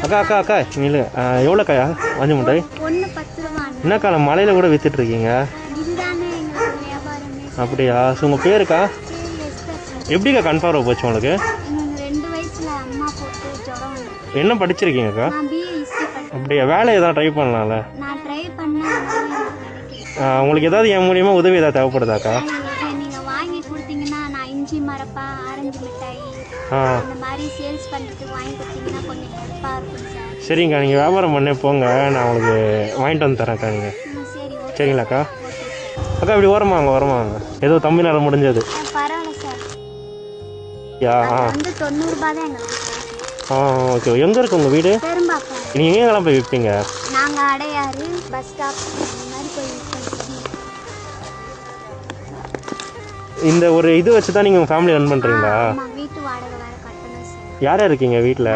அக்கா அக்கா அக்கா இல்லை எவ்வளோக்காயா மஞ்சு மிட்டாய்? என்னக்கா மலையில் கூட விற்றுட்ருக்கீங்க? அப்படியா? ஸோ உங்கள் பேருக்கா? எப்படிக்கா கன்ஃபார்ம் போச்சு உங்களுக்கு? என்ன படிச்சிருக்கீங்கக்கா? அப்படியா? வேலை எதாவது ட்ரை பண்ணலாம்ல? உங்களுக்கு ஏதாவது என் மூலியமாக உதவி ஏதாவது தேவைப்படுதாக்கா? சரிங்கக்கா, நீங்கள் வியாபாரம் பண்ணே போங்க, நான் உங்களுக்கு வாங்கிட்டு வந்து தரேன்க்கா. நீங்கள் சரிங்களாக்கா? அக்கா இப்படி ஓரமாங்க ஓரமாங்க, ஏதோ தம்பினால முடிஞ்சது. ஓகே. எங்கே இருக்கு உங்கள் வீடு? நீங்கள் எங்கெல்லாம் போய் விற்பீங்க? இந்த ஒரு இது வச்சு தான் நீங்கள் உங்கள் ஃபேமிலி ரன் பண்ணுறீங்களா? யார் யார் இருக்கீங்க வீட்டில்?